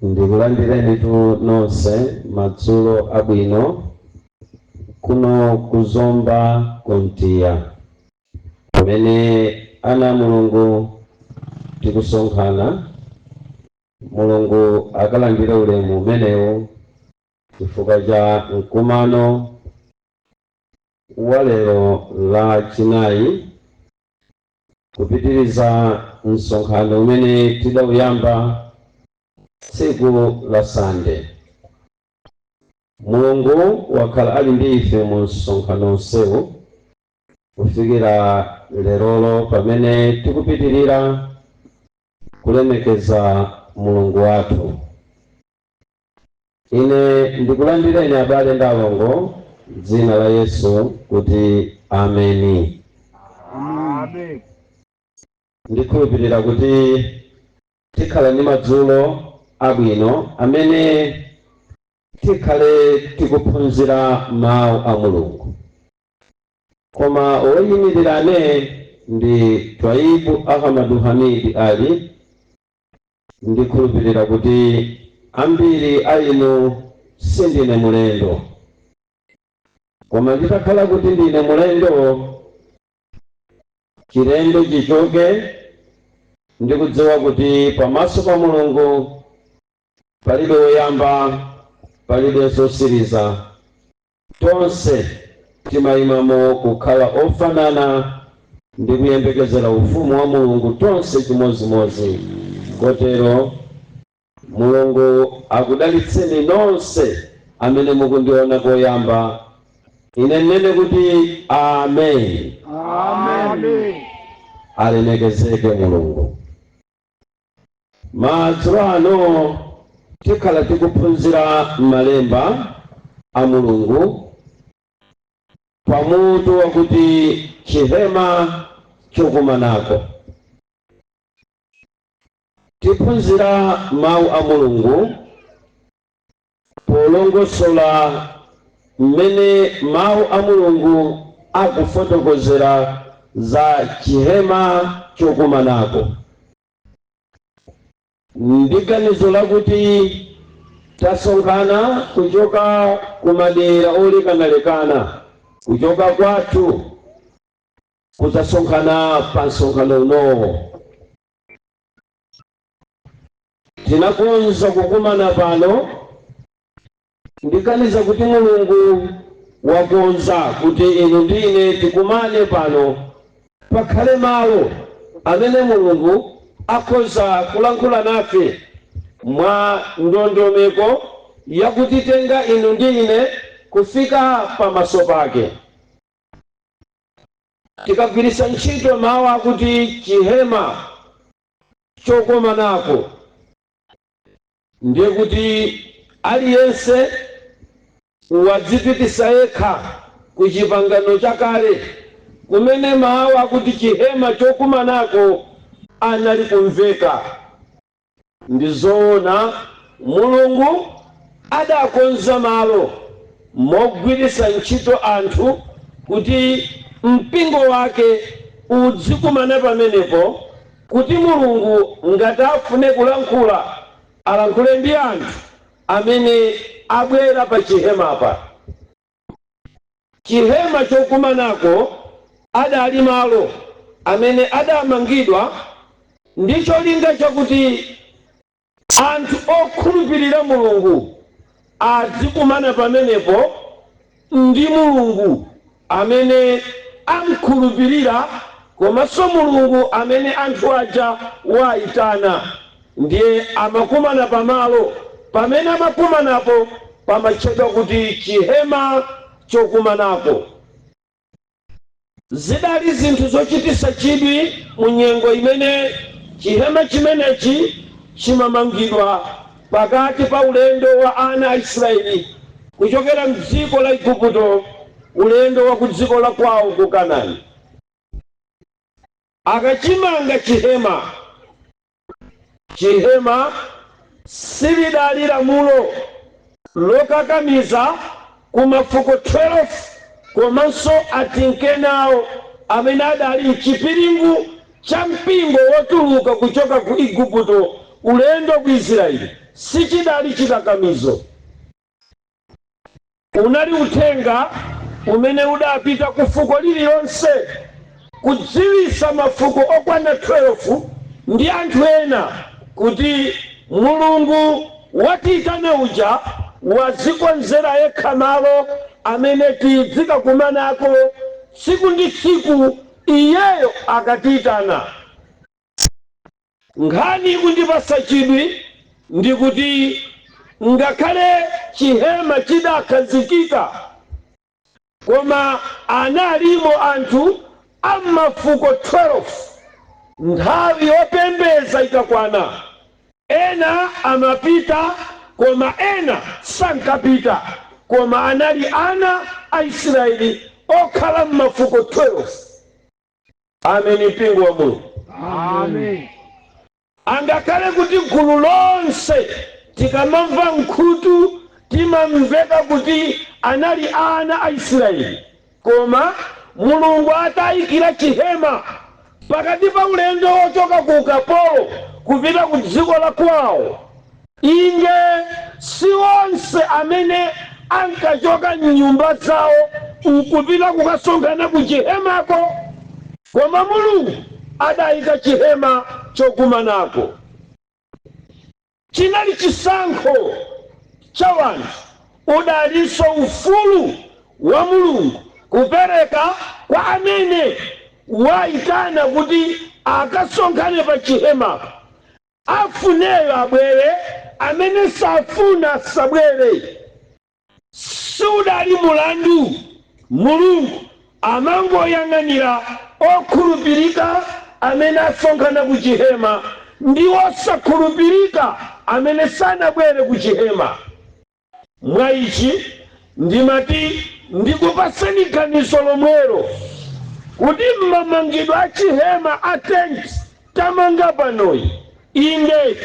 Ndikulandireni tu nonse madzulo abwino kuno kuzomba kontiya pamene ana Mulungu tikusonkhana. Mulungu akalandire ulemu umenewu chifukwa cha mkumano wa lero la chinayi kupitiriza msonkhano umene tidawuyamba tsiku la Sande. Mulungu wakhala ali ndi ife mu msonkhano onsewu kufikira lerolo pamene tikupitirira kulemekeza Mulungu wathu. Ine ndikulandireni abale ndi alongo m'dzina la Yesu kuti ameni. Amen. Ndikhulupirira kuti tikhala ndi madzulo abwino amene tikhale tikuphunzira mawu a Mulungu. Koma oyimirirane ndi Twaibu Ahmadu Hamidi Ali. Ndikhulupirira kuti ambiri a inu sindine mulendo, koma nditakhala kuti ndine mulendo, chilendo chichoke ndikudziwa kuti pamaso pa Mulungu palibe woyamba palibe zosiriza. Tonse timayimamo kukhala ofanana ndi kuyembekezera ufumu wa Mulungu tonse chimodzimodzi. Kotero Mulungu akudalitseni nonse amene mukundiona koyamba. Ine nene kuti amen. Amen. Alemekezeke Mulungu. Madzulo ano tikhala tikuphunzira malemba a Mulungu pamutu wakuti chihema chokumanako. Tiphunzira mawu a Mulungu polongosola mmene mawu a Mulungu akufotokozera za chihema chokumanako. Ndi ganizo lakuti tasonkhana kuchoka kumadera olekanalekana, kuchoka kwathu kudzasonkhana pa msonkhano unowo. Tinakonza kukumana pano ndiganiza kuti Mulungu wakonza kuti inu ndine tikumane pano, pakhale malo amene Mulungu akhoza kulankhula nafe mwa ndondomeko yakutitenga inu ndine kufika pamaso pake. Tikagwiritsa ntchito mawu akuti chihema chokumanako, ndiye kuti aliyense wadzipitisa yekha ku chipangano chakale kumene mawu akuti chihema chokumanako anali kumveka. Ndi zoona Mulungu adakonza malo mogwiritsa ntchito anthu kuti mpingo wake udzikumana pamenepo, kuti Mulungu ngati afune kulankhula alankhule ndi anthu amene abwera pa chihemapa. Chihema chokumanako adali malo amene adamangidwa ndi cholinga chakuti anthu okhulupirira Mulungu adzikumana pamenepo ndi Mulungu amene amkhulupirira, komanso Mulungu amene anthu aja wayitana. Ndiye amakumana pamalo pamene amakumanapo pamatchedwa kuti chihema chokumanako. Zidali zinthu zochititsa chidwi mu nyengo imene chihema chimenechi chimamangidwa pakati pa ulendo wa ana a Israeli kuchokera m'dziko la Igupto, ulendo wa ku dziko la kwawo ku Kanaani. Akachimanga chihema silidali lamulo lokakamiza ku mafuko 12 komanso atinkenawo amene adali m'chipiringu cha mpingo wotuluka kuchoka ku Igupto ulendo ku Israeli. sichidali chikakamizo, unali uthenga umene udapita ku fuko lililonse kudziwisa mafuko okwana 12 ndi anthu ena kuti Mulungu watiyitana uja wazikonzera yekha malo amene tizikakumanako tsiku ndi tsiku iyeyo akatiyitana. Nkhani ikundipasa chidwi ndikuti ngakhale chihema chidakhazikika koma analimo anthu amafuko 12. Nthawi yopembeza ikakwana ena amapita koma ena sankapita, koma anali ana a Israeli okhala m'mafuko 12. Ameni mpingo wa Mulungu. Amen. Angakhale kuti gulu lonse tikamamva nkhutu timamveka kuti anali ana a Israeli, koma Mulungu atayikira chihema pakati pa ulendo wochoka ku ukapolo kupita ku dziko la kwawo. Inge si onse amene ankachoka m'nyumba zawo nkupita kukasonkhana ku chihemako, koma Mulungu adayika chihema chokumanako. Chinali chisankho cha wanthu, udalinso ufulu wa Mulungu kupereka kwa amene wayitana kuti akasonkhane pa chihema. Afuneyo abwere, amene safuna sabwere. Sudali mulandu, Mulungu amangoyang'anira okhulupirika amene asonkhana ku chihema ndi osakhulupirika amene sanabwere ku chihema. Mwa ichi ndimati ndikupaseni ganizo lomwelo kuti mmamangidwe a chihema a tenti tamanga panoyi, inde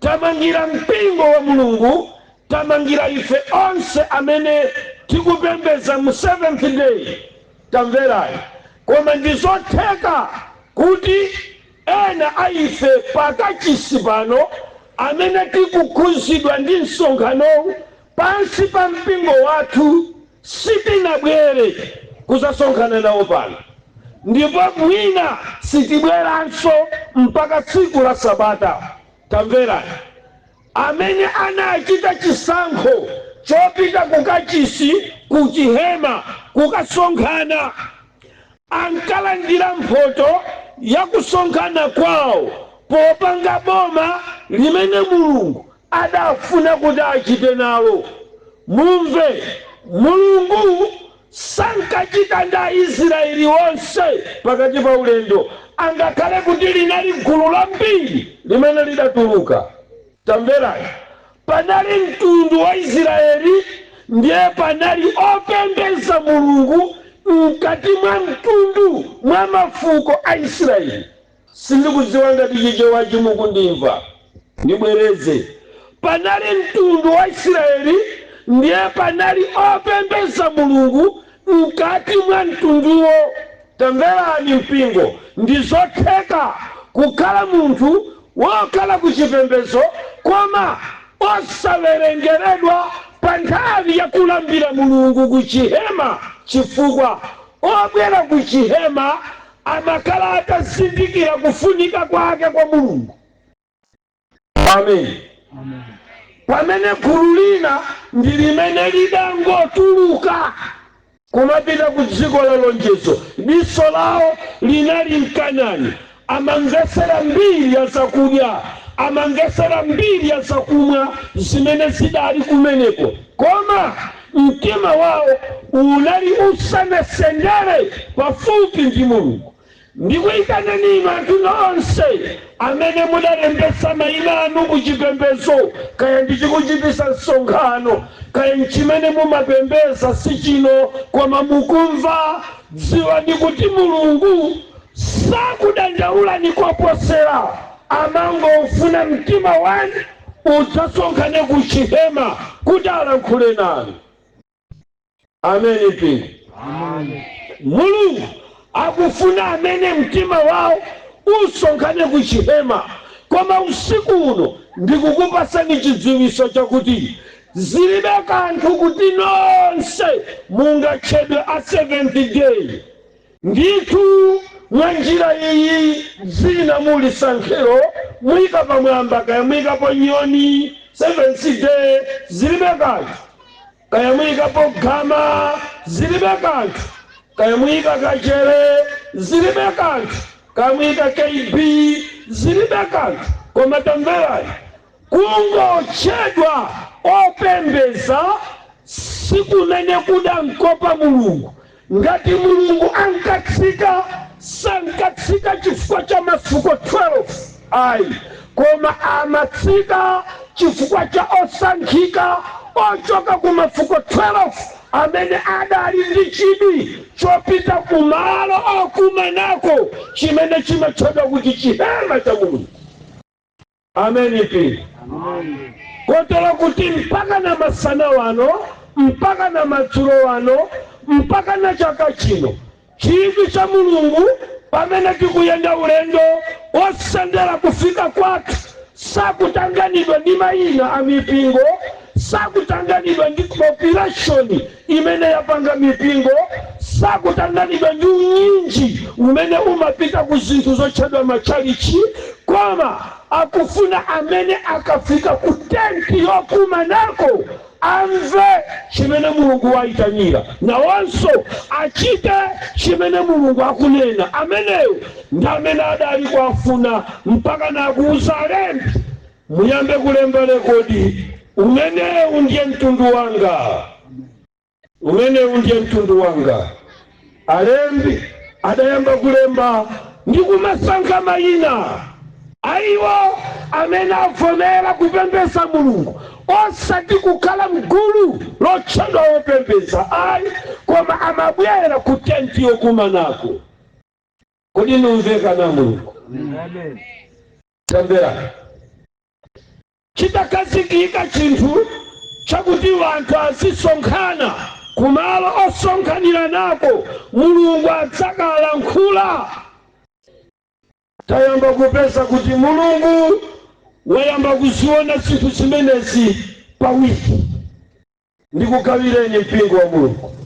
tamangira mpingo wa Mulungu, tamangira ife onse amene tikupembeza mu 7th day. Tamverani, koma ndizotheka kuti ena a ife pakachisi pano amene tikukhuzidwa ndi msonkhano pansi pa mpingo wathu sitinabwere kuzasonkhana nawo pano, ndipo mwina sitibweranso mpaka tsiku la Sabata. Tamverani, amene anachita chisankho chopita kukachisi ku chihema kukasonkhana ankalandira mphoto ya kusonkhana kwawo popanga boma limene Mulungu adafuna kuti achite nalo. Mumve, Mulungu sankachita ndi Aisraeli wonse pakati pa ulendo, angakhale kuti linali gulu lambiri limene lidatuluka. Tamverani, panali mtundu wa Israeli ndiye panali opembeza Mulungu mkati mwa mtundu mwa mafuko a Israeli. Sindikudziwa ngati chichewachi mukundimva, ndibwereze. Panali mtundu wa Israeli ndiye panali opembeza Mulungu mkati mwa mtunduwo. Tamverani mpingo, ndizotheka kukhala munthu wokhala ku chipembedzo koma osawerengeredwa pa nthawi ya kulambira Mulungu ku chihema, chifukwa obwera ku chihema amakhala atazindikira kufunika kwake kwa Mulungu. Amen. Amen. Pamene gulu lina ndi limene lidangotuluka kumapita ku dziko la lonjezo, diso lawo linali Mkanani, amamvesera mbiri ya zakudya, amamvesera mbiri ya zakumwa zimene zidali kumeneko, koma mtima wawo unali usanasendere pafupi ndi Mulungu. Ndikuyitanani inu anthu nonse amene mudalembesa mayina anu ku chipembedzo, kaya ndichikuchitisa msonkhano, kaya nchimene mumapembeza si chino koma mukumva, dziwani kuti Mulungu sakudandaula ni koposera, amangofuna mtima wanu udzasonkhane ku chihema kuti alankhule nanu. Ameni pili. Amen. Mulungu akufuna amene mtima wawo usonkhane ku chihema, koma usiku uno ndikukupasani chidziwitso chakuti zilibe kanthu kuti nonse mungatchedwe a Seventh Day. Ndithu mwa njira iyi zina muli sankhelo muyika pamwamba, kaya muyikapo nyoni Seventh Day zilibe kanthu, kaya muyikapo gama zilibe kanthu, kaya muyika kachere zilibe kanthu, kaya muyika KB zilibe kanthu. Koma tamverani, kungotchedwa opembeza sikumene kuda mkopa Mulungu. Ngati Mulungu ankatsika, sankatsika chifukwa cha mafuko 12 ayi, koma amatsika chifukwa cha osankhika ochoka ku mafuko 12 amene adali ndi chidwi chopita kumalo okumanako chimene chimatchedwa kuti chihema cha Mulungu. Ameni pili. Kotero kuti mpaka na masana wano, mpaka na madzulo wano, mpaka na chaka chino, chidwi cha Mulungu pamene tikuyenda ulendo osendera kufika kwake sakutanganidwa ndi mayina a mipingo, sakutanganidwa ndi population imene yapanga mipingo, sakutanganidwa ndi unyinji umene umapita ku zinthu zotchedwa machalichi, koma akufuna amene akafika ku tenti yokumanako amve chimene Mulungu wayitanira, nawonso achite chimene Mulungu akunena. Ameneyo ndi amene adali kwafuna mpaka nakuuza alembi, muyambe kulemba rekodi, umenewu ndiye mtundu wanga, umenewu ndiye mtundu wanga. Alembi adayamba kulemba ndi kumasankha mayina aiwo amene avomera kupembeza Mulungu, osati kukhala mgulu lotchedwa opembeza ayi, koma amabwera ku tenti yokumanako. Kodi numveka na Mulungu? Amen. Tambera chitakazikika chinthu chakuti wanthu azisonkhana kumalo osonkhanira nako Mulungu adzakalankhula. Tayamba kupeza kuti Mulungu wayamba kuziona zinthu zimenezi pawiri. Ndikugawireni mpingo wa Mulungu.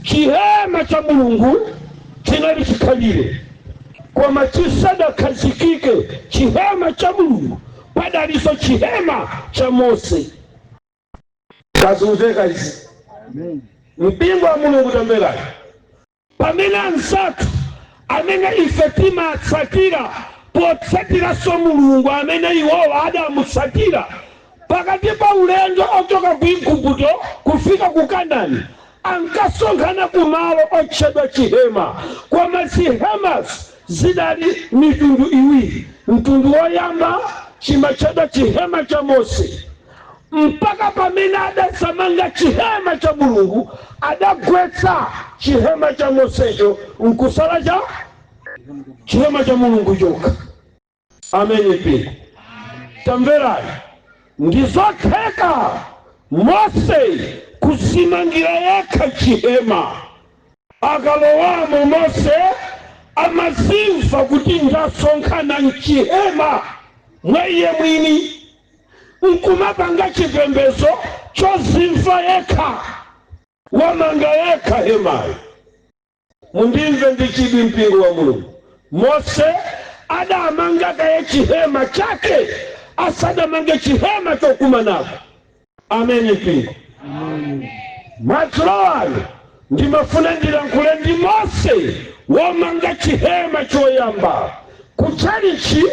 Chihema cha Mulungu chinali chikhalire, koma chisadakazikike chihema cha Mulungu padaliso chihema cha Mose. Kazumveka izi? Mpingo wa Mulungu tambelani, pamene anzathu amene ife timatsatira potsatira so Mulungu amene iwowo adamutsatira pakati pa ulendo ochoka ku Igupto kufika ku Kanaani, ankasonkhana kumalo otchedwa chihema. Koma zihema zidali mitundu iwiri. Mtundu woyamba chimatchedwa chihema cha Mose, mpaka pamene adasamanga chihema cha Mulungu adagwetsa chihema cha Mosecho nkusala cha chihema cha Mulungu choka. Ameni pili. Tamverani, ndizotheka Mose kuzimangira yekha chihema. Akalowamo Mose amazimva kuti ndasonkhana mchihema mwa iye mwini, nkumapanga chipembedzo chozimva yekha, wamanga yekha hemayo. Mundimve ndi chidwi mpingo wa Mulungu. Mose adamanga kaye chihema chake, asadamange chihema chokumanako. Ameni mpingo. Madzulo ano ndimafuna ndilankhule ndi Mose womanga chihema choyamba. Kuchalichi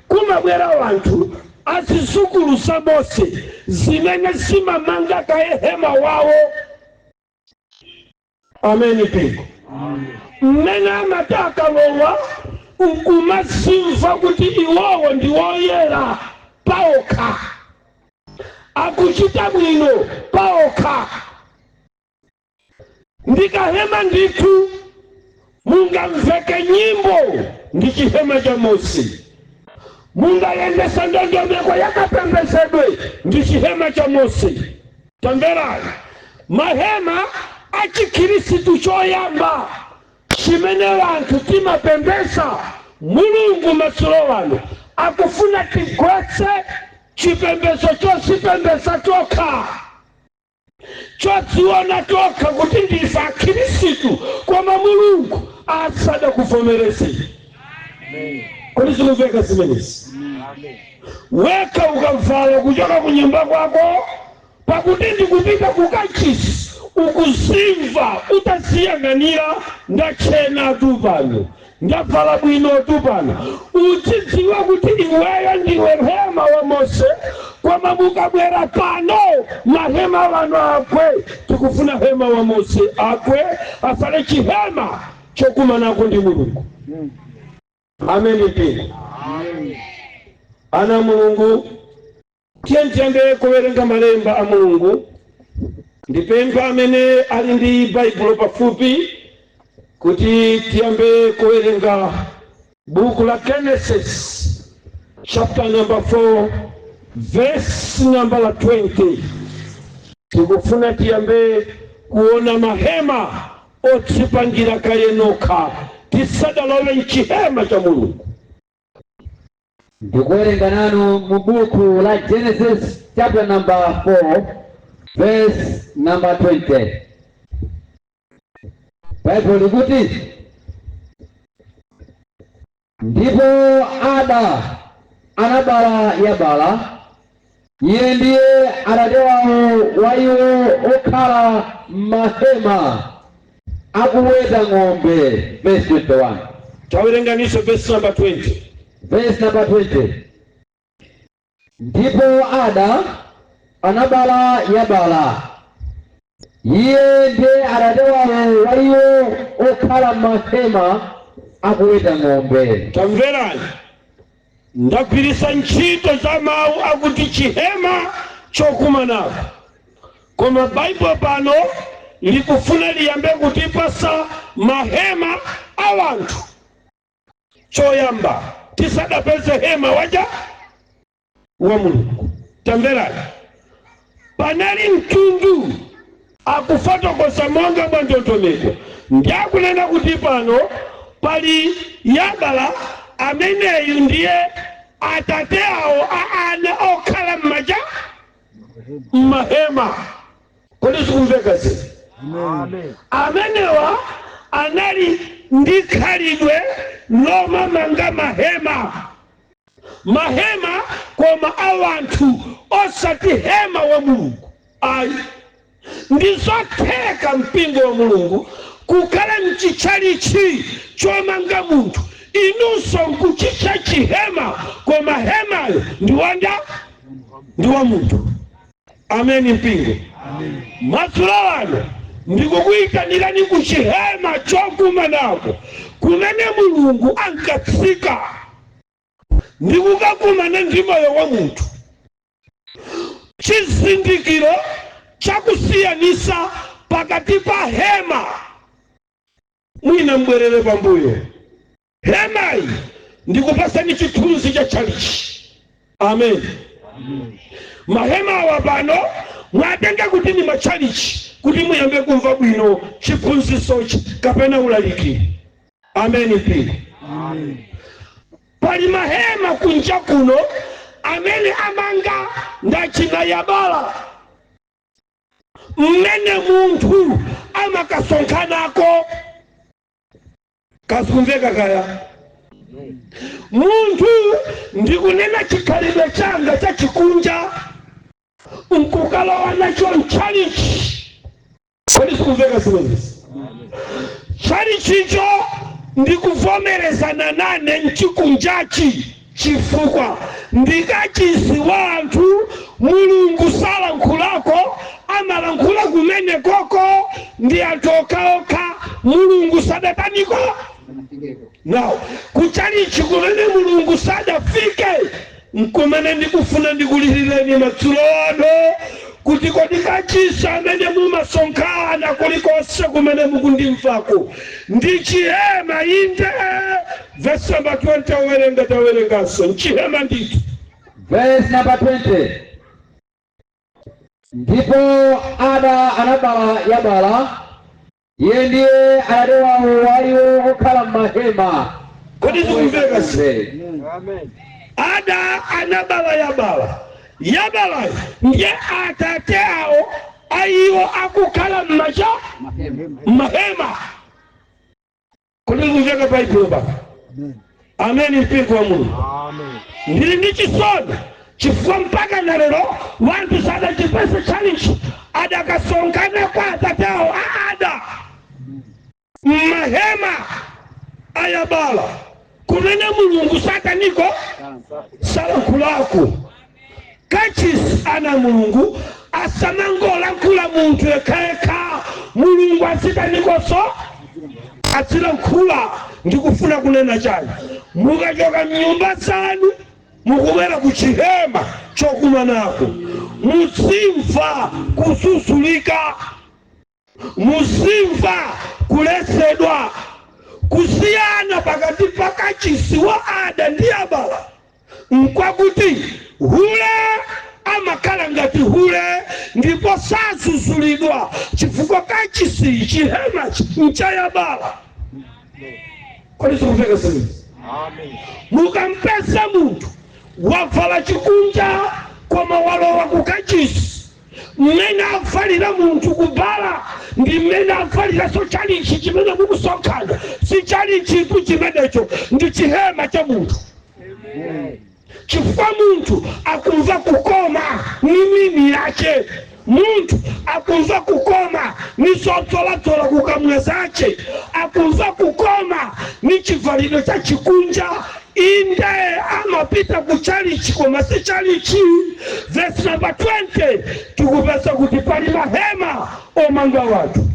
kumabwera wanthu azizukulu za Mose zimene zimamanga kaye hema wawo. Ameni pingo. Mmene amataka lowa nkumazimva kuti iwowo ndi woyera paokha, akuchita bwino paokha. Ndikahema ndithu mungamveke nyimbo ndi chihema cha Mose, mungayendesa ndondomeko yakapembezedwe ndi chihema cha Mose. Tamverani, mahema achikhristu choyamba chimene wanthu timapembeza Mulungu madzulo ano akufuna tigwetse chipembedzo chosipembedza toka, chodziona toka kuti ndife akhristu koma Mulungu asada kuvomerezi. Kodi zikumveka zimenezi? Weka ukavala kuchoka kunyumba kwako pakuti ndikupita kukachisi ukuzimva utaziyang'anira ndachena tu pano ndavala bwino tu pano uchidziwa kuti iweyo ndiwe hema wa Mose koma mukabwera pano mahema wano akwe tikufuna hema wa Mose akwe afale chihema chokumanako ndi Mulungu. Amen pia. Ana Mulungu tiyende kuwerenga malemba a Mulungu. Ndipempha amene ali ndi Baibulo pafupi kuti tiyambe kuwerenga buku la Genesis chapter number 4 verse number 20. Tikufuna tiyambe kuona mahema otsipangira kayenokha tisadalowe mchihema cha Mulungu. Ndikuwerenga nanu mu buku la Genesis chapter number 4 verse number 20. Bible likuti, ndipo Ada anabala Yabala, iye ndiye atate wawo wa iwo okhala mahema akuweta ng'ombe. Verse 21. Tawerenganiso verse number 20. Verse number 20. Ndipo Ada anabala Yabala, iye ndiye atate wawo wa iwo okhala mahema akuweta ng'ombe. Tamverani, ndagwirisa ntchito za mawu akuti chihema chokumanako, koma Bible pano likufuna liyambe kutipasa mahema a wanthu. Choyamba tisadapeze hema waja wa Mulungu. Tamverani, panali mtundu akufotokoza monga mwa ndondomeko. Ndiakunena kuti pano pali Yabala ameneyu ndiye atate awo ana okhala mahema. Kodi zikumveka zi? Amen. Amenewa anali ndi khalidwe lomamanga mahema koma awanthu osati hema wa Mulungu. Ayi, ndizotheka mpingo wa Mulungu kukhala mchichalichi chomanga munthu inunso nkuchicha chihema koma hemayo ndi wa munthu. Amen mpingo. Madzulo ano ndikukuyitanirani ku chihema chokumanako kumene Mulungu ankatsika ndikukakumana ndi moyo wa munthu. Chizindikiro chakusiyanisa pakati pa hema, mwina mbwerere pambuyo, hemayi ndikupasani chithunzi cha chalichi. Amen. Mahema awa pano mwatenga kuti ni machalichi kuti muyambe kumva bwino chiphunzitso kapena ulaliki. Amen mpingo. Pali mahema kunja kuno amene amanga ndachina Yabala, mmene munthu amakasonkhanako. Kazikumveka kaya? Munthu ndikunena chikhalidwe changa cha chikunja nkukalowa nacho mchalichi. Kodi zikumveka zimenezi? Chalichicho ndikuvomerezana nane mchikunjachi chifukwa ndikachisi wanthu Mulungu salankhulako amalankhula kumene koko ndi anthu okhaokha Mulungu sadataniko. Now, kuchalichi kumene Mulungu sadafike nkumene ndikufuna ndikulilireni madzulo ano kuti kodi kachisi amene mumasonkhana kulikonse kumene mukundimvako ndi chihema inde. Verse number 20 tawerenganso chihema ndithu. Verse number 20. Ndipo Ada anabala Yabala, iye ndiye atate wawo wa iwo okhala mahema. Kodi zikumveka zi? Amen. ada anabala yabala ndiye atate awo ayiwo akukhala mahema. Kodi kumveka Baibulo baba? Amen. Mpingo wa Mungu. Ndili ndi chisoni chifukwa mpaka na lero wantu sadachipesa challenge adakasongana kwa atate awo ada mahema ayabala kunene mulungu sataniko salakulako kachisi ana mulungu asamangola nkula muntu ekaeka mulungu asitaniko so atila nkula ndikufuna kunena chani mukachoka mnyumba zanu mukubera kuchihema chokumanako musimva kususulika musimva kulesedwa kusiyana pakati pakachisi wa ada ndi abala nkwakuti hule amakhala ngati hule ndipo sasusulidwa chifukwa kachisi chihema nchayabala. Kodi sikufika sisi? Mukampesa muntu wavala chikunja kwa mawalo wa kukachisi mmene afalira muntu kubala ndi mmene afalira so chalichi chimene mukusonkhana si chalichi chimenecho ndi chihema cha muntu. Chifukwa muntu akumva kukoma ni mimi yache, muntu akumva kukoma ni sotola kukamwezache, akumva kukoma ni chivaliro cha chikunja inde amapita kuchalichi koma si chalichi. Verse number 20 tukupesa kuti pali mahema omanga watu.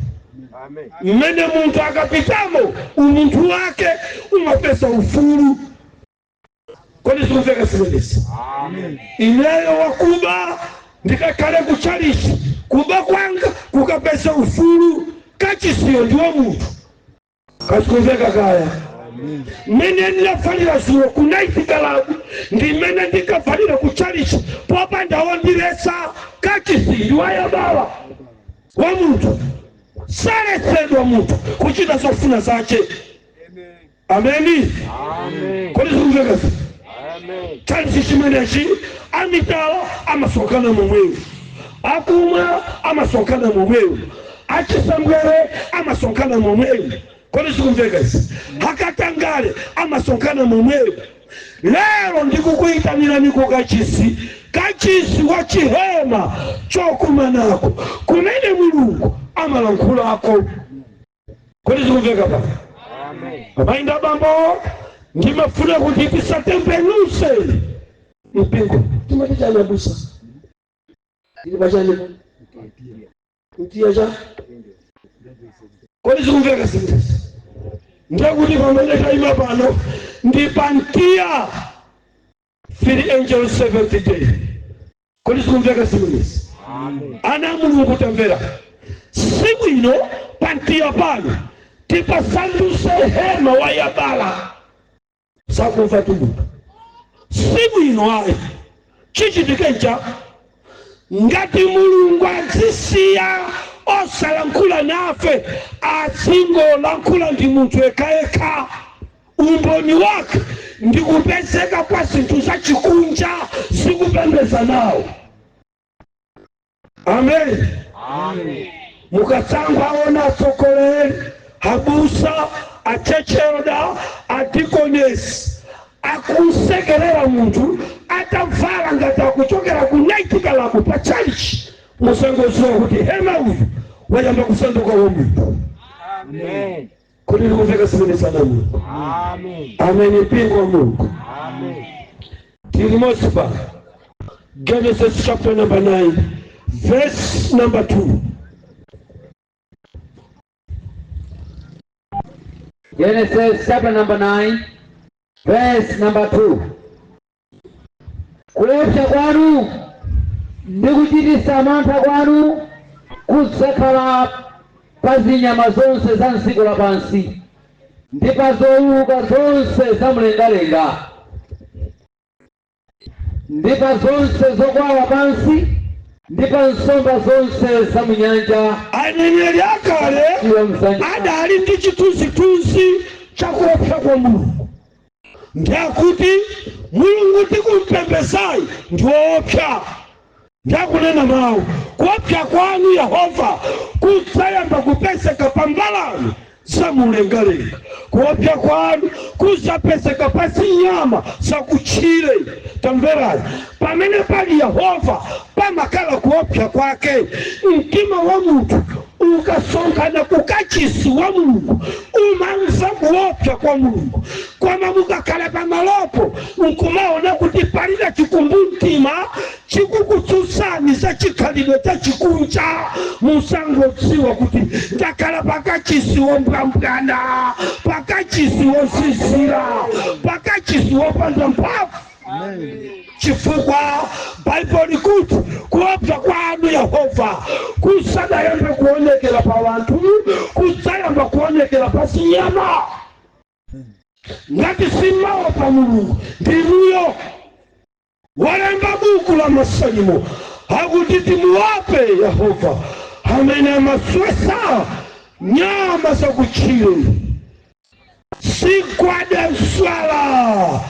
Mmene muntu akapitamo umuntu wake umapesa ufulu. Kodi sikufika simenesi? Ineyo wakuba ndikakale kuchalichi kuba kwanga kukapesa ufulu kachisiyo ndiwo muntu. Kasikufika kaya. Mene ndinafalira zuwa kunaitikalabu ndi mene ndikafalira kuchalichi popa ndawo ndiresa kachisi ndiwa yabala wa muntu salesedwa muntu kuchita zofuna zache. Ameni. Kodi sikufika si? Chalichi chimenechi amitala amasokana momweyo, akumwa amasokana momweyo, achisambwere amasokana momweyo. Kodi sikumveka isi? Hakatangale amasokana momweyo. Lero ndikukuitanira niko kachisi wa chihema chokumanako kumene mulungu amalankhulako. Kodi sikumveka baba? Abainda bambo ndimafuna kuti tisatembenuse mpingo timatichana busa ili bachane utiaja. Kodi sikumveka sisi? Ndakuti pamene taima pano ndipantia fili angel 70 day. Kodi sikumveka sisi? Ana mulungu tamvera siku ino pantia pano tipasanduse hema wa yabala sakumva tumutu siku ino ayi chichitikecha ngati mulungu azisiya osalankhula nafe azingolankhula ndi munthu ekaeka umboni wake ndikupezeka kwa zinthu za chikunja zikupembeza nawo. Amen. Mukatsangwa aona atsogoleri abusa achechelda adikonesi akusekerera muntu atavala ngati akuchokera kunaitikalabu pa chalichi musangoziwa kuti hema uyu wayamba kusanduka wa muntu. Amen. Kodi ndikumveka simene sana Mungu. Amen. Amen. Mpingo wa Mungu. Amen. Tilimosi pa Genesis chapter number 9 verse number 2. Genesis chapter number 9 verse number 2. Kulepsa kwanu ndikuchitisa mantha kwanu kudzakhala pa zinyama zonse za m'dziko lapansi ndi pa zowuluka zonse za mlengalenga ndi pa zonse zokwawa pansi ndi pa nsomba zonse za munyanja. Aneneri akale adali ndi chithunzithunzi chakuopsa kwa Mulungu ndiakuti Mulungu tikumpembezai ndiopya. Ndakunena mawu kuopya kwanu Yehova kusayamba kupeseka pambalani samulengalenga. Kuopya kwanu kuzapeseka pasi nyama sakuchire. Tamverani pamene pali Yehova pamakala kuopya kwake. Mtima wa mutu ukasongana kukachisi wa Mulungu umanza kuopya kwa Mulungu. Kwama mukakala pamalopo nkumaona kuti palina chikumbumtima chikukutsusani za chikhalidwe cha chikunja. Musango tsiwa kuti ndakala pakachisi wombwambwana, pakachisi wosisira, pakachisi wopanda mphamvu. Chifukwa Bible kuti kuopya kwanu Yehova kusadayamba kuonekera pa wantu, kusayamba kuonekera pasi nyama. Ngati simawo pa Mulungu ndinuyo. Walemba buku la Masalimo akuti timuwape Yehova amene amaswesa nyama zakuchire sikwada swala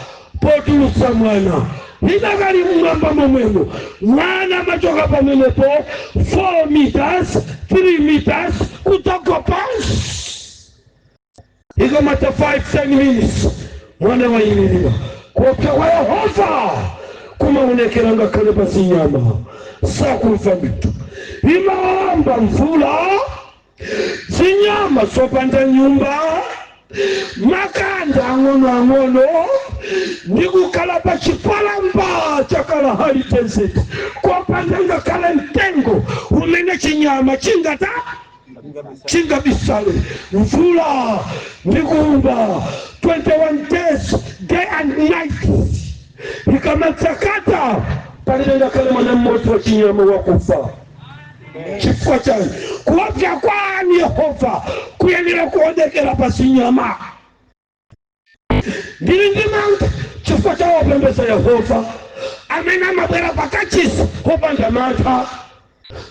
potulutsa mwana. Lidakali mwamba momwemo mwana machoka pamenepo 4 meters 3 meters kutoko pansi ikamata 5-10 minutes mwana wayimilira. Kuopya kwa Yehova kumaonekera ngakhale pasi nyama sakumva mitu. Imawamba mvula zinyama zopanda nyumba makanda ang'ono ndikukhala pa chipalamba chakala hali desert kopanda ngakhale mtengo umene chinyama chingabisale. Mvula ndikumba 21 days day and night ikamatsakata palibe ngakhale mwana mmodzi wa chinyama wakufa. Chifukwa chani kuopya kwanu Yehova kuyenera kuonekera pasi nyama. Ndili ndimanga chifukwa cha wopembeza Yehova amene amabwera pakachisi popanda mantha.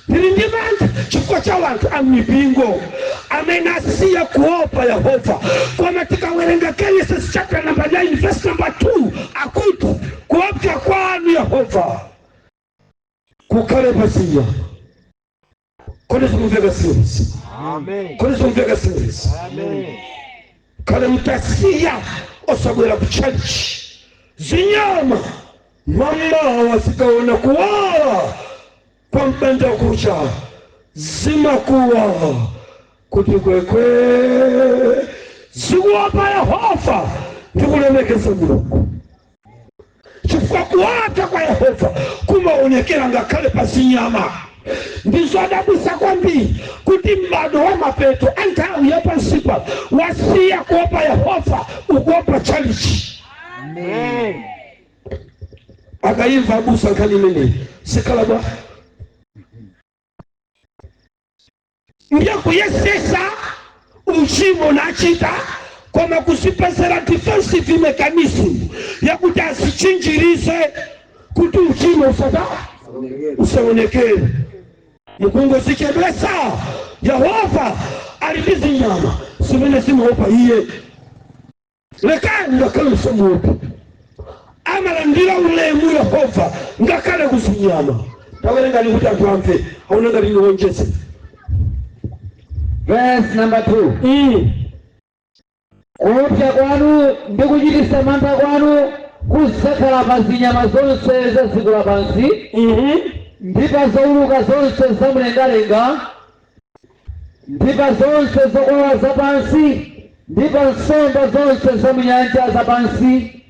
Ndili ndimanga chifukwa cha wanthu amipingo amene asiya kuopa Yehova. Koma tikawerenga Genesis chapter number 9 verse number 2 akuti kuopya kwanu Yehova kukhale pasi nyama. Kone kumveka serious. Amen. Kone kumveka serious. Amen. Kale mtasiya osabwera ku church zinyama mama wasikaona kuwala kwa mpenda kucha zimakuwa kuti kwekwe zikuwapa Yehova ndikulemekeza Mulungu. Chifukwa kuwata kwa Yehova kumaonekera ngakhale pasi nyama. Ndizo adabwisa kwambiri kuti m'bado wa mapeto anthawi yapansipa wasiya kuopa Yehova ukuopa chalichi. Amen. Akayimva abusa nkhani imeneyi sikhala bwa ndiye kuyesesa uchimo nachita koma kusipesera defensive mechanism yakuti asichinjirize kuti uchimo usaonekere. Mukungo sichebesa Yehova alibizi nyama simene simuopa iye lekani ngakale usamuopa amalandira ulemu Yehova ngakale kuzinyama. Tawerenga ni kuti anthu amve aunanga lini wonjese. Verse number 2. Kuopya kwanu ndikuchitisa mantha kwanu kusakhala pasi nyama zonse za dziko lapansi ndi pa zowuluka zonse zamumlengalenga ndi pa zonse zokwawa zapansi ndi pa nsomba zonse zamunyanja zapansi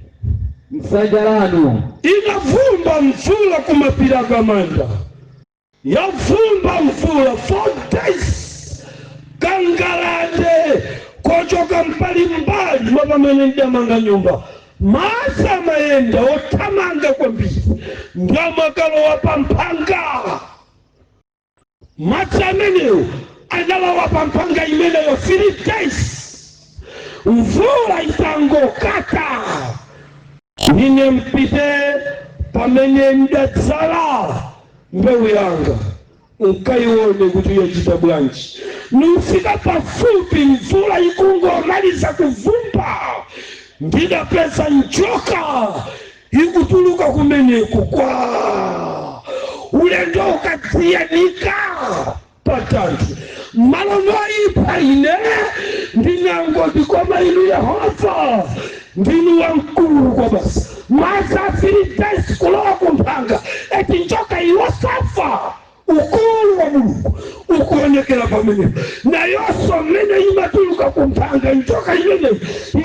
m'dzanja lanu. Inavumba mvula kumapiri akamanda yavumba mvula 4 days kangalande kochoka mbalimbali mapamene ndamanga nyumba masa mayenda othamanga kwambiri ndamakalowa pamphanga. Madzi amenewo analowa pamphanga imeneyo 3 days mvula itangokata. Ine mpite pamene ndadzala mbewu yanga nkaione kuti yachita bwanji. Nufika pafupi mvula ikungomaliza kuvumba ndida pesa njoka ikutuluka kumeneku kwa ulendo ukatsiyanika patatu malono ipa ine ndinango ndikoma inu Yehova ndinu wa mkulu kwa basi masafiri tesi kulowa kumpanga eti njoka iwasafa ukulu wa Mungu ukuonekela pamene na yoso mene imatuluka kumpanga njoka imene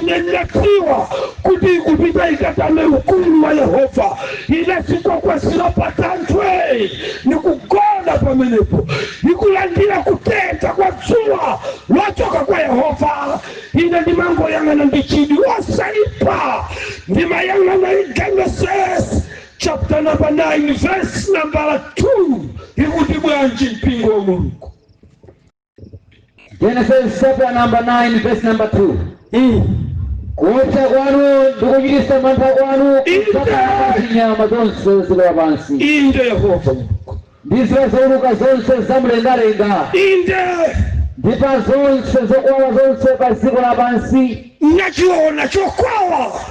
inenyakiwa kuti kupita ikatame ukulu wa Yehova inasiko kwa sila patantwe ni kugonda pamenepo ikulandila kuteta kwa zuwa wachoka kwa Yehova ina ni mambo yangana ndichidi wasaipa ndima yangana Genesis chapter number 9 verse number 2 ikutibwanji mpingo wa Mungu. Genesis chapter number 9 verse number 2. Kuocha kwanu ndikuchitisa mantha kwanu nyama zonse zikulowa pansi. Inde Yehova ndizo zowuluka zonse zamlengalenga. Inde ndipa zonse zokwawa zonse pa dziko lapansi. nachiona chokwawa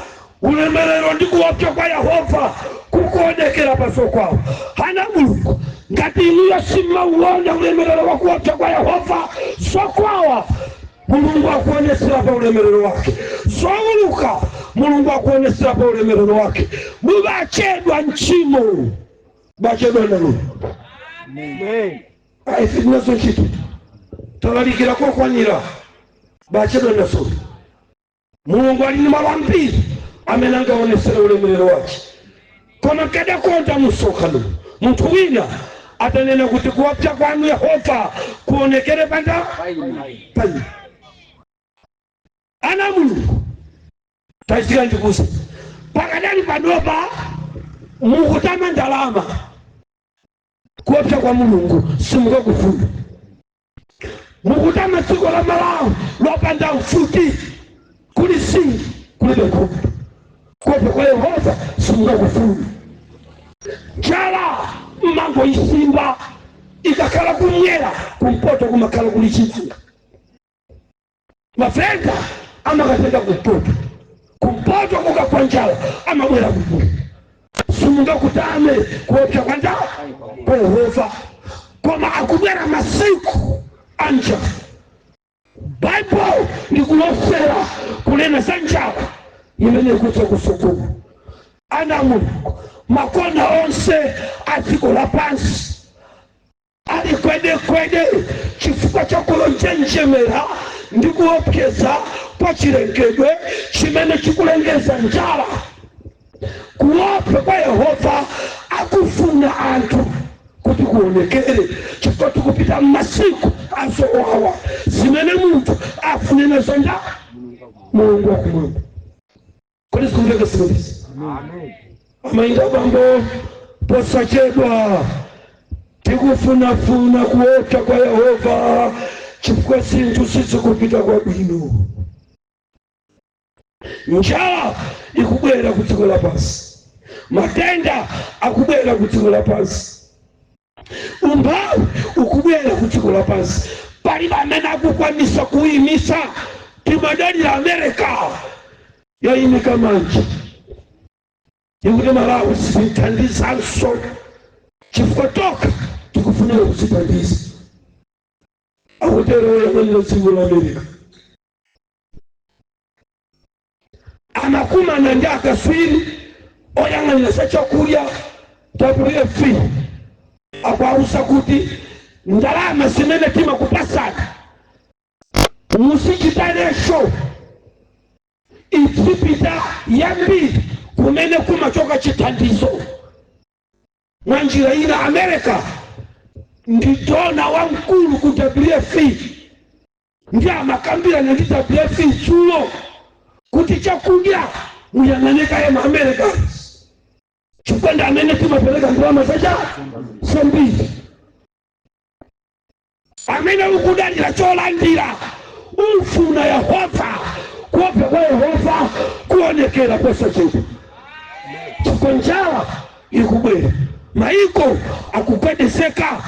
ulemerero ndikuopsa kwa Yehova kukuonekera paso kwawo hana Mulungu ngati inuyo simauona ulemerero wa kuopsa kwa Yehova sokwawa Mulungu akuonesera pa ulemerero wake sowuluka Mulungu akuonesera pa ulemerero wake mubachedwa nchimo bachedwa na Mulungu. Amen. Aifinazo chitu tawalikira kwa kwanira bachedwa na sori Mulungu alini mawambiri amenanga onesera ulemerero wake koma kada konta musokano muntu wina atanena kuti kuopsa kwanu Yehova kuonekere panda pani ana Mulungu tachika ndikusa pakadali padopa mukutama ndalama kuopsa kwa Mulungu simuka kufuna mukutama tsiko la Malawi lopanda mfuti kuli singi kulibe kumbu kuopsa kwa Yehova simuka kufuna njala mmango isimba ikakala kunyera kumpoto kumakala kulichitanga mafenga ama katenda kumpoto kukakwa njala ama mwera kumbu simunga kutame kuopsa kwa njala kwa Yehova koma akubwera masiku anja Bible ndikulosera kunena za njala imene kutsa kusukumu ana Mulungu makona onse adziko lapansi ali kwede chifukwa chakulonjenjemera ndikuopseza pa chilengedwe chimene chikulengeza njala kuopsa kwa Yehova akufuna anthu kuti kuonekere chifukwa tikupita masiku azowawa zimene munthu afunena zonda Mulungu wakumwamba kodi zikumveka simulisi. Amen. Amainga bambo posachedwa tikufunafuna kuopsa kwa Yehova chifukwa zinthu sizikupita kwa bwino njala ikubwera ku dziko lapansi matenda akubwera ku dziko lapansi umphawi ukubwera ku dziko lapansi palibe amene akukwanisa kuyimisa timadalira Amerika yayimika manje ikuti Malawi sithandizanso chifukwa toka tikufunira kuzithandiza akutero yamene dziko la Amerika anakumana ndi akaswiri oyang'anira sachakurya WFP akwausa kuti ndalama zimene timakupasana musichitanesho izipita yambiri kumene kumachoka chithandizo mwa njira ina Amerika ndi dona wamkulu ku WFP ndi amakambirana ndi WFP chulo kuti chakudya muyang'aneka ya Amerika chifukwa amene timapeleka ndalama zacha sambiri amene ukudalira cholandira ufuna Yehova kuopsa kwa Yehova kuonekera pesa chetu chifukwa njala ikubwera maiko akupedeseka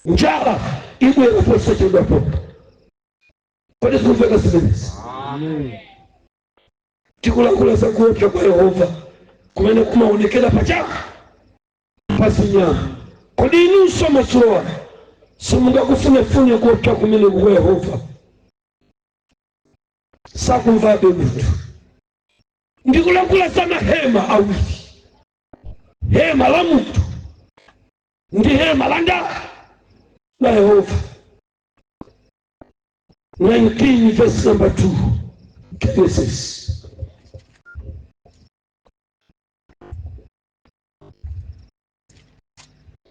njala ibwera pesa chetu apo kodi zikumveka simulisi. Amen. tikulakula za kuopya kwa Yehova kumene kumaonekera pachaka pasinyama. Kodi inunso masuwa simungakufunefune kuopya kumene kwa Yehova sakumvabe munthu. Ndikulakula za mahema awiri, hema la munthu ndi hema la Yehova. 19 verse number 2 Genesis.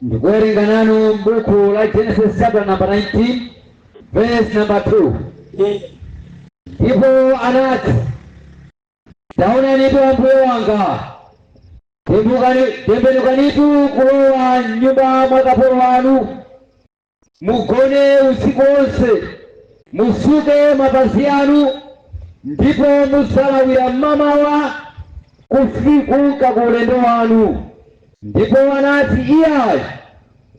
Ndikuwerenga nanu buku la Genesis chapter number 19 verse number 2. Ndipo anati, taonanitu ambuye wanga, tembenukanitu kulowa nyumba mwa kapolo wanu, mugone usiku wonse, musuke mapazi anu, ndipo musalawira mmamawa kufika ku ulendo wanu. Ndipo anati, iyayi,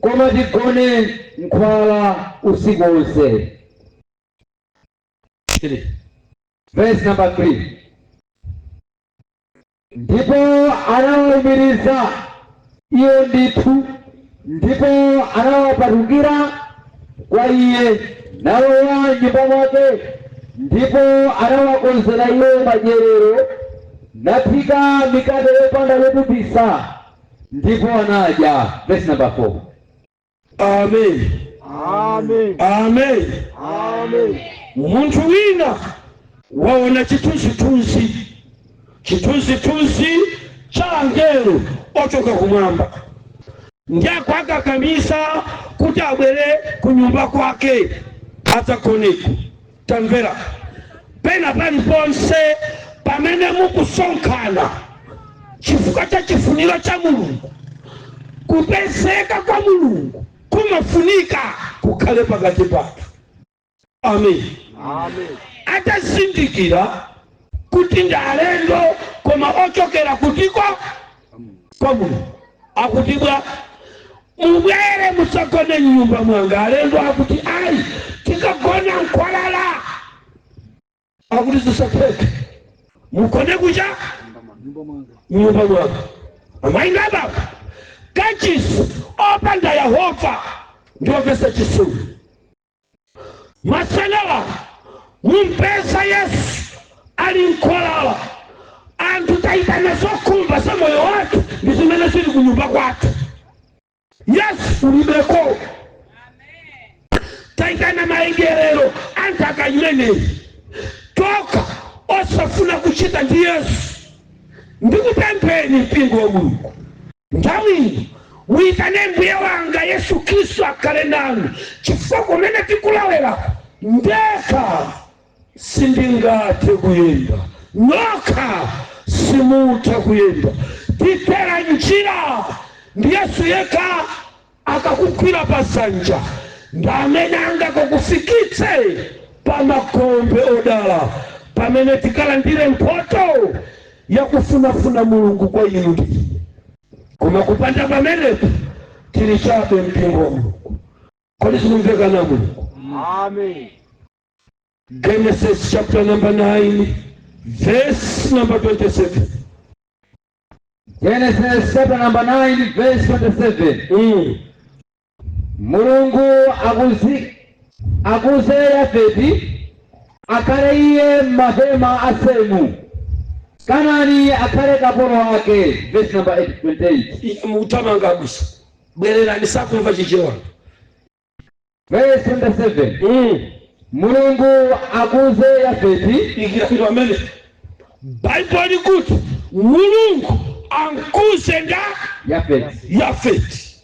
koma tigone nkhwala usiku wonse. Verse number 3. Ndipo anawawumiriza iyo ndithu, ndipo anawapatukira kwa iye, nalowa nyumba mwake, ndipo anawakonzera iwo madyerero, naphika mikate yopanda yotupisa, ndipo anadya. Verse number 4. Amen. Amen. Amen. Amen. Munthu wina waona chithunzithunzi cha angelo ochoka kumwamba, ndiye akakamisa kuti abwere ku nyumba kwake adzagoneku. Tamvera, pena paliponse pamene mukusonkhana chifukwa cha chifuniro cha Mulungu, kupezeka kwa Mulungu kumafunika kukhale pakati pathu. Amen. Amen. Atazindikira kuti ndi alendo koma ochokera kutiko kwa Mulungu. Akutibwa mubwere musagone nyumba mwanga. Alendo akuti ayi tikagona nkwalala. Akuti zisapheke mukone kuja nyumba mwanga. Amainga baba kachisi opanda Yehova ndio pesa chisulu. Masanawa mumpesa Yesu alinkolala, anthu taitana zokhumba za moyo wake ndi zimene zili kunyumba kwake. Yesu ulibeko. Taitana maengerero anthu akayuleneyi toka osafuna kuchita ndi Yesu. Ndikupempheni mpingo wa Mulungu, nthawi uyitane mbuye wanga Yesu Kristu akhale nanu, chifukwa kumene tikulawera ndekha sindingathe kuyenda, nokha simutha kuyenda. Tipera njira ndi Yesu yekha akakugwira pasanja, ndi amene angakufikitse pa makombe odala, pamene tikalandire mphoto yakufunafuna Mulungu kwa inu. Koma kupanda pamenepo tili chabe mpingo wa Mulungu. Kodi sikumveka na Mulungu? Amen. Genesis chapter number 9 verse number 27. Genesis chapter number 9 verse 27. Mulungu akuze Yafeti akhale iye mahema a Semu, Kanani akhale kapolo wake. Verse number 28. Mutamanga abusa bwererani sakumva chichewa. Verse 27. Mulungu akuze Yafeti. Ikira amene Bible likuti Mulungu ankuze nda Yafeti.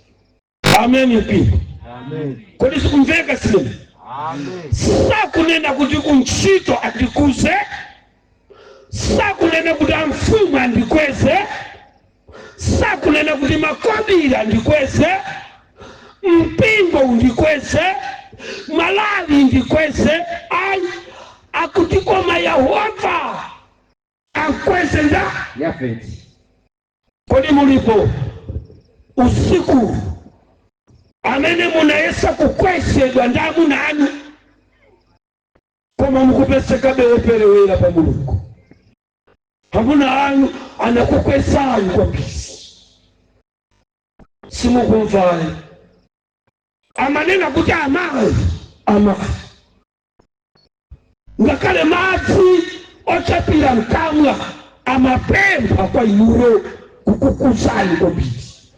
Amen mpingo. Amen. Kodi sikumveka sinema? Amen. Sakunena kuti kunchito andikuze, sakunena kuti amfumu andikweze, sakunena kuti makobira andikweze, mpingo undikweze, Malawi ndikweze. Ayi, akuti koma Yehova ankweze nda Yafeti. Kodi mulipo usiku amene munayesa kukwezedwa ndi amuna anu, koma mukupezeka beperewera pa Mulungu? hamuna anu anakukwesani kwa mbizi simukumvaye amanena kuti amayi ngakale madzi ochapira mkamwa amapempha kwa inuyo kukukuzani kwa mbizi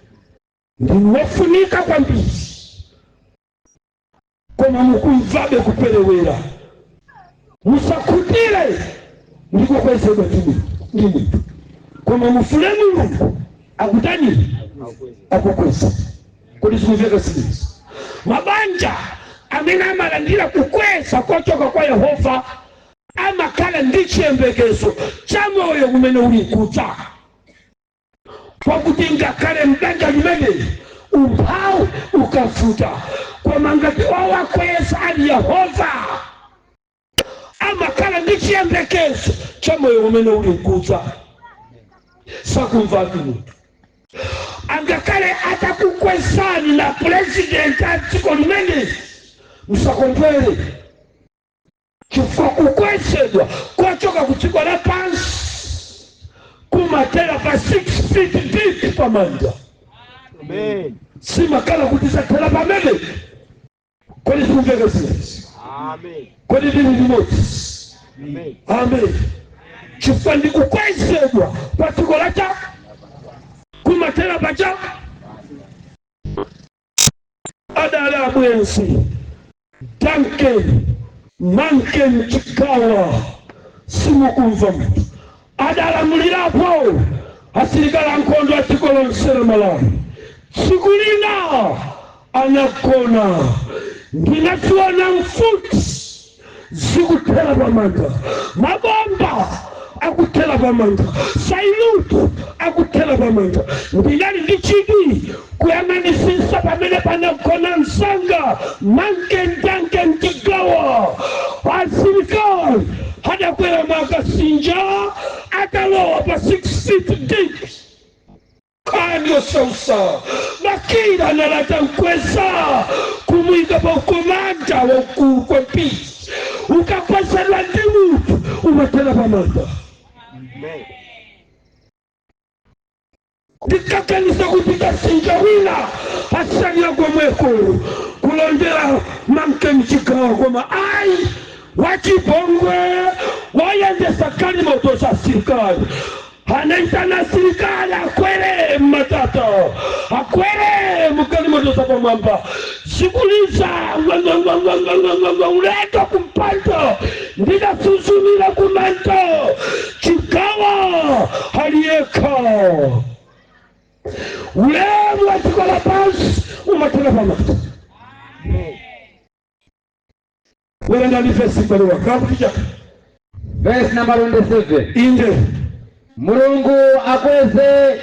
ndiwofunika kwa mbizi koma mukumvabe kuperewera musakutire ndikukwezedwa ndimi koma mufule Mulungu akutani akukweza kodi sikumveka sinezi mabanja amene amalandira kukweza kochoka kwa Yehova amakhala ndi chiyembekezo cha moyo kumene uli kudza pakuti ngakhale mbanja limene umphawi ukafuta koma ngati wakweza ali Yehova amakhala ndi chiyembekezo cha moyo kumene uli kudza sakumva munthu angakhale atakukwezani na president a dziko limene musakondwere chifukwa kukwezedwa kwachoka ku dziko lapansi kumatera pa 6 feet deep pamanja. Amen. Simakhala kuti sathera pamene kodi sikumveka sinezi. Amen. Kodi ndili limodzi. Amen. Amen. Chifukwa ndikukwezedwa pa dziko lacha kumatera pacha adala mwenzi Duncan Manken Chikawa simukumva mtu adalamulirapo asilikali nkhondo dziko lonse la Malawi tsiku lina anagona ndinaziona mfuti zikuthera pamanja mabomba akuthera pamanja sailutu akuthera pamanja ndinali ndi chidwi kuyang'anisisa pamene panagona msanga Manken Duncan Chikawa asilikali adakwera makasinja atalowa pa 6 feet deep kanyo sausa makira analata mkweza kumwika pa ukomanda wa kukwepisi ukakwezela ndi mutu umatela pamanda. Amen. Ndikakanisa kuti kasinja wina asanya kwa mwekulu kulondela Manken Chikawa koma ai wachipongwe wayendesa kalimoto za serikali anaitana serikali akwere matata akwere mukalimoto za pamwamba sikuliza uleta kumpanta ndinasuzumila kumanta Chikawa aliyeka ulemu watikola pasi umatela pamata. Wala ndani verse mbaliwa kapija verse number 27 inde Mulungu akuze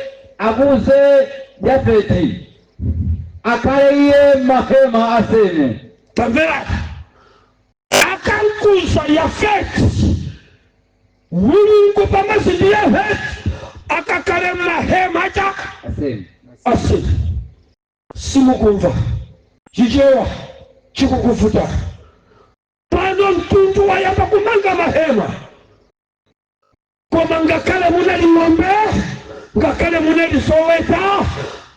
Yafeti akale iye mahema aseme tamvera akankuza Yafeti Mulungu pamasi ndi Yafeti akakale mahema cha aseme simukumva chichewa chikukufuta pano mtundu wayamba kumanga mahema koma ngakale munali ng'ombe ngakale munali Soweto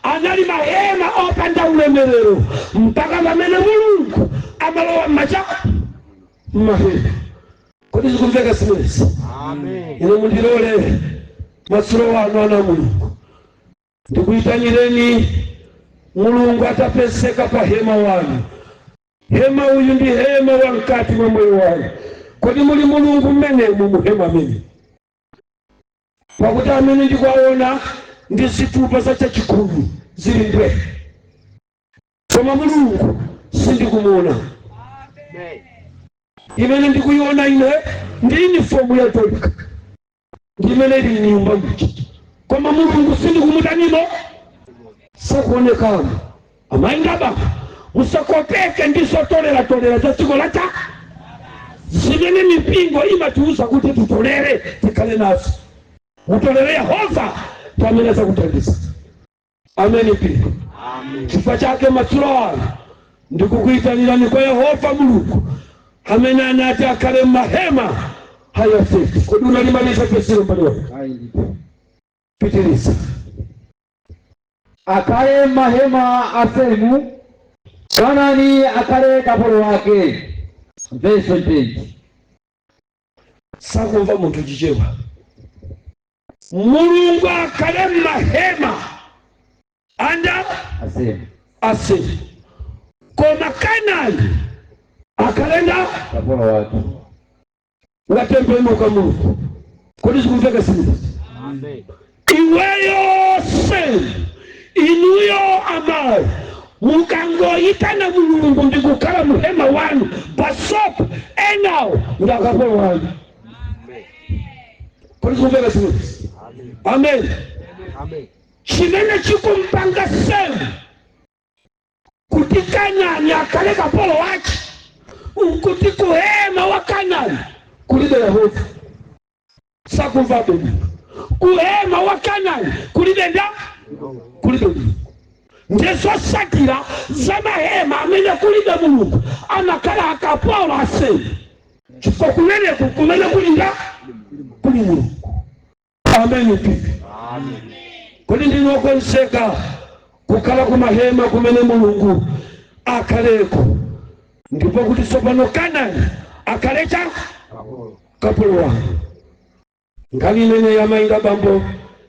anali mahema opanda ulemerero mpaka pamene Mulungu amalowa macha mahema. Kodi zikumveka simwezi? Amen. Ine mundilole masiro wanu ana Mulungu ndikuitanyireni Mulungu atapeseka pa hema wanu. Hema uyu ndi hema wa mkati mwa moyo wanu. Kodi muli Mulungu mmene muhema mene pakuti amene ndikuwaona ndi zitupa za chachikulu zili ndwe koma Mulungu sindikumuona. Amen. Imene ndikuiona ine ndi uniform ya tolika ndimene ili nyumba mchi koma Mulungu sindikumutanimo sakuonekana amaingaba musakopeke ndiso tolera za dziko lacha zimene mipingo imatiuza kuti tutolere tikale nazo mutolere Yehova pamene kutandisa. Amen pia. Amen. Chifukwa chake masiro wanu ndikukuitanirani kwa Yehova Mulungu amene anati akale mahema hayafeti. Kodi unalimaliza pesiro mbaliwa Pitiliza. Akale mahema asemu, Kanani akale kapolo wake. Verse 20. Sakumva muntu jijewa. Mulungu akale mahema anda asemu. Koma Kanani akalenda kapolo wake. Ngatembe muka Mungu. Kodi sikumveka sini. Amen. Iweyo semu. Inuyo amai. Mukangoyitana Mulungu ndikukhala muhema wanu basopo enawo ndakapolo wanu. Kodi sikumveka sini. Amen. Amen. Chimene chikumpanga semu kuti Kanani akhale kapolo wake, kuti kuhema wa Kanani kulibe Yehova. Sakumva beni. Kuhema wa Kanani kulibe nda? Kulibe Mulungu. Ndezo sakira za mahema amene kulibe Mulungu amakhala akapolo asemu. Chifukwa kumene kulinda kuli Mulungu. Amen pipi. Amen. Kodi ndinokwenzeka kukhala kumahema kumene Mulungu akhaleko, ndipo kuti tsopano Kanani akhalecha kapolo wanu. Nkhani imene yamayinga bambo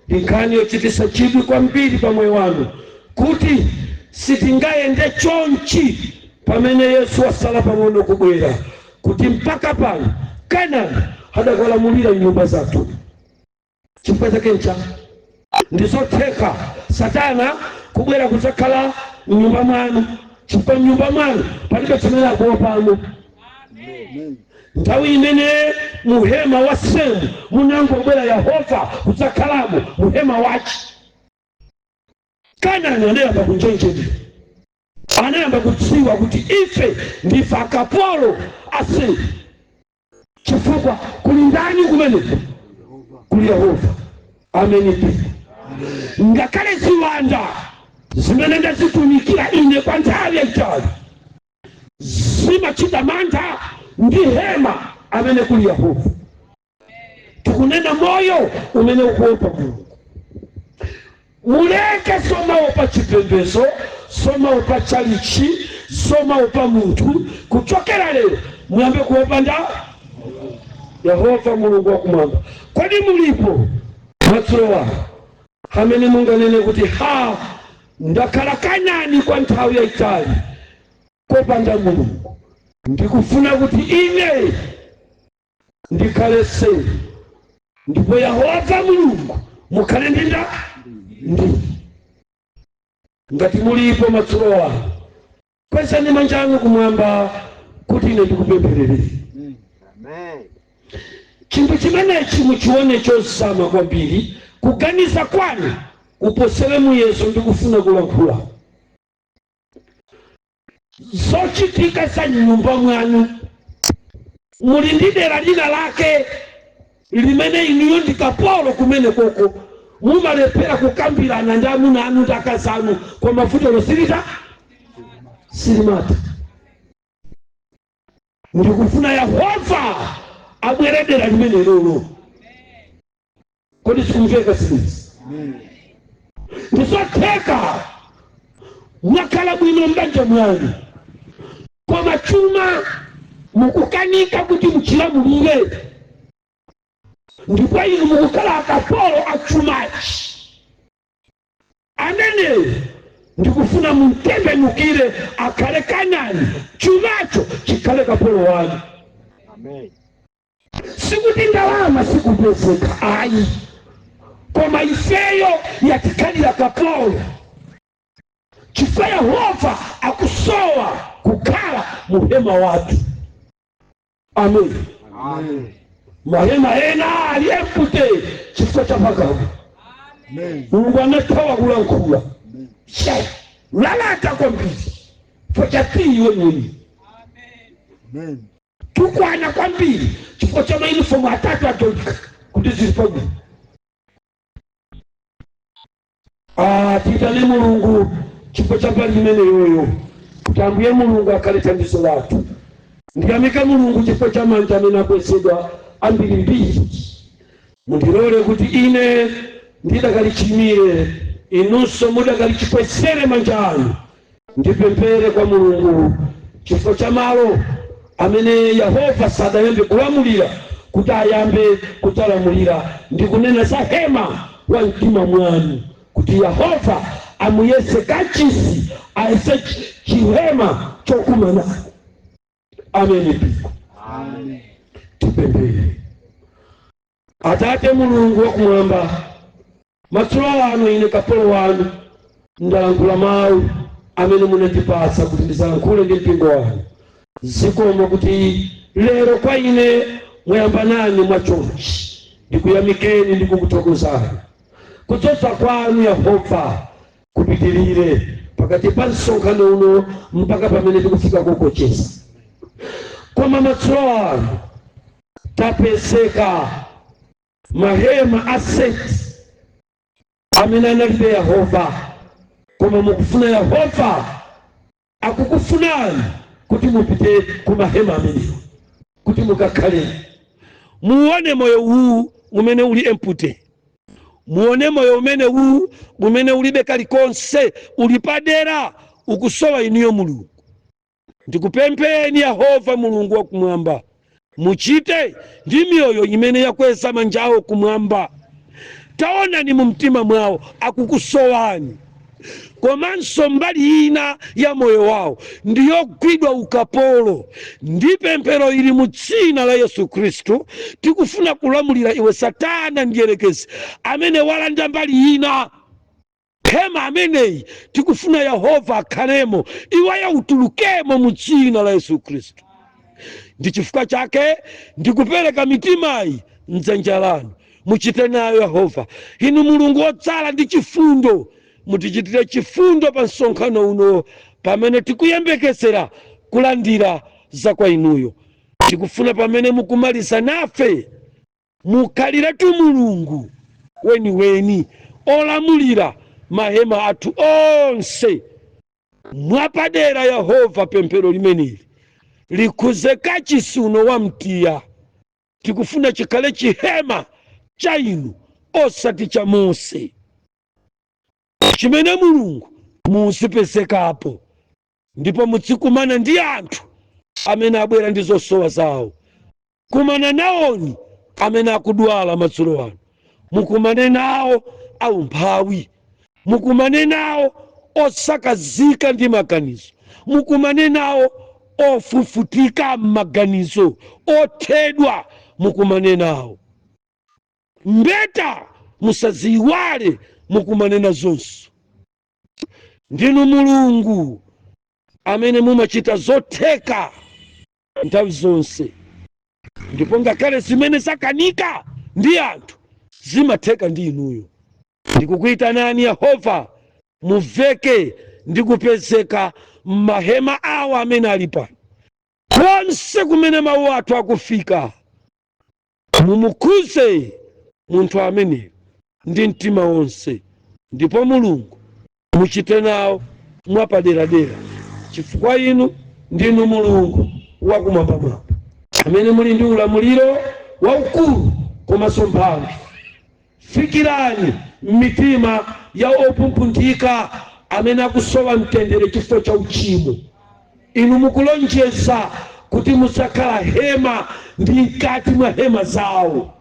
ndi nkhani yochititsa chidwi kwambiri pa moyo wanu, kuti sitingayende chonchi pamene Yesu wasala pang'ono kubwera, kuti mpaka pano Kanani adakalamulira nyumba zathu. Chifukwa chake ncha ndizotheka Satana kubwera kudzakhala mnyumba mwanu, chifukwa mnyumba mwanu palibe chimene akuopamo. Nthawi imene muhema wa semu munangobwera Yehova kudzakhalamo muhema wace, Kanani anayamba kunjenjemera, anayamba kudziwa kuti ife ndife akapolo asemu. Chifukwa kuli ndani kumeneko? Kuli Yehova. Amen. Ngakhale ziwanda zimene ndazitumikira ine kwa nthawi yayitali zimachita mantha ndi hema amene kuli Yehova. Tikunena moyo umene ukuopa Mulungu. Muleke somaopa chipembedzo, somaopa chalichi, somaopa munthu. Kuchokera lero muyambe kuopa nda Yehova Mulungu wakumwamba. Kodi mulipo madzulo wanu amene munganene kuti ndakhala Kanani kwa nthawi yayitali kopanda Mulungu, ndikufuna kuti ine ndikhale semu, ndipo Yehova Mulungu mukhale ndi. Ngati mulipo madzulo wanu kwezani manja anu kumwamba kuti ine ndikupempherereni. Amen. Chinthu chimenechi muchione chozama kwambiri, kuganiza kwanu kuposere muyeso ndikufuna kulankhula. Zochitika za nyumba mwanu, muli ndi dera lina lake limene inuyo ndi kapolo kumene koko, mumalephera kukambirana ndi amuna anu ndi akazi anu kwa mavuto losilita silimata. Ndikufuna Yehova abwere dera limene lolo. Kodi sikumveka sisi? Ndizotheka mwakhala bwino mbanja mwanu, koma chuma mukukanika kuti muchilamulire, ndipo inu mukukhala akapolo achumachi. Amene ndikufuna mumtembenukire akhale Kanani, chumacho chikhale kapolo wanu. Amen. Sikuti ndalama sikupezeka ayi, koma ifeyo yatikhalira kapolo, chifukwa Yehova akusowa kukhala muhema watu. Amen. Amen. Mahema ena aliyempute chifukwa cha pagano. Amen. Mulungu anathawa kulankhula. Lalata kwambiri chifukwa cha tiyi wenyeni. Amen. Tukwana kwambiri chifukwa cha maunifomu atatu atolika kuti zilipagu. Titane Mulungu chifukwa cha mbali imene yoyo, kuti Ambuye Mulungu akhale thandizo lathu. Ndiyamika Mulungu chifukwa cha manja amene akwezedwa ambirimbiri. mundilole kuti ine ndidakalichimire inunso mudakalichikwesere manja anu. Ndipemphere kwa Mulungu chifukwa cha malo amene Yehova sadayambe kulamulira kuti ayambe kutalamulira, ndikunena za hema wa mtima mwanu, kuti Yehova amuyese kachisi aese chihema chokumana. Amen. Amen. Tipemphere. Atate Mulungu wakumwamba, matsulo anu ine kapolo wanu ndalankhula mawu amene munatipasa kuti ndizalankhule ndi mpingo wanu. Zikomo kuti lero kwa ine mwayamba nane mwachonchi. Ndikuyamikeni ndikukuthokozani. Kudzoza kwanu Yehova kupitirire pakati pa msonkhano uno mpaka pamene tikufika kokocheza. Koma matsulo anu tapezeka mahema aseti amene analibe Yehova, koma mukufuna Yehova akukufunani kuti mupite ku mahema amenewo, kuti mukakhale muone moyo huu umene uli empute, muone moyo umene huu umene ulibe kalikonse, uli padera, ukusowa inuyo Mulungu. Ndikupempheni Yehova Mulungu wakumwamba, muchite ndi miyoyo imene yakweza manjawo kumwamba. Taonani mu mtima mwawo akukusowani, komanso mbali ina ya moyo wawo ndiyogwidwa ukapolo. Ndi pemphero ili mu dzina la Yesu Khristu tikufuna kulamulira iwe Satana ndiyelekezi amene walanda mbali ina. Hema ameneyi tikufuna Yehova akhalemo, iweyo utulukemo mu dzina la Yesu Khristu. Ndi chifukwa chake ndikupereka mitimayi mdzanja lanu, muchite nayo Yehova. Inu Mulungu wodzala ndi chifundo, mutichitire chifundo pa msonkhano uno pamene tikuyembekezera kulandira za kwa inuyo. Tikufuna pamene mukumaliza nafe mukhalire tu Mulungu weni olamulira mahema athu onse mwapadera. Yehova, pemphero limeneli likhuze kachisi uno wa mtiya. Tikufuna chikhale chihema cha inu osati cha Mose, chimene Mulungu musipezekapo, ndipo mutsikumana ndi anthu amene abwera ndi zosowa zawo. Kumana nawoni amene akudwala matsulo anu, mukumane nawo aumphawi, mukumane nawo osakazika ndi maganizo, mukumane nawo ofufutika m'maganizo, othedwa mukumane nawo. Mbeta musaziwale mukumane nazonso. Ndinu Mulungu amene mumachita zotheka nthawi zonse, ndipo ngakhale zimene zakanika ndi anthu zimatheka ndi inuyo. Ndikukuyitanani Yehova, muveke ndi kupezeka m'mahema awo amene ali pano. Konse kumene mawu athu akufika, mumukhuze munthu ameneyo ndi mtima wonse, ndipo Mulungu muchite nawo mwapaderadera, chifukwa inu ndinu Mulungu wakumwambamwamba amene muli ndi ulamuliro waukulu komanso mphamvu. Fikirani mitima ya opumphuthika amene akusowa mtendere chifukwa cha uchimo. Inu mukulonjeza kuti musakhala hema ndi mkati mwa hema zawo,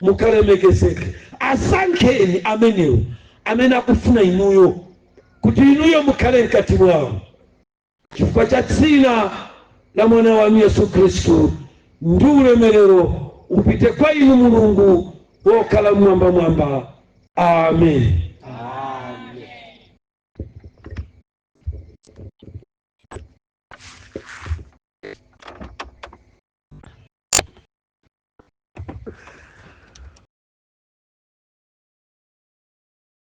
mukalemekezeke. Asankheni amenewo amene akufuna inuyo, kuti inuyo mukhale mkati mwawo, chifukwa cha dzina la mwana wanu Yesu Khristu. Ndi ulemerero upite kwa inu Mulungu wokhala mwamba. Amen. Amen.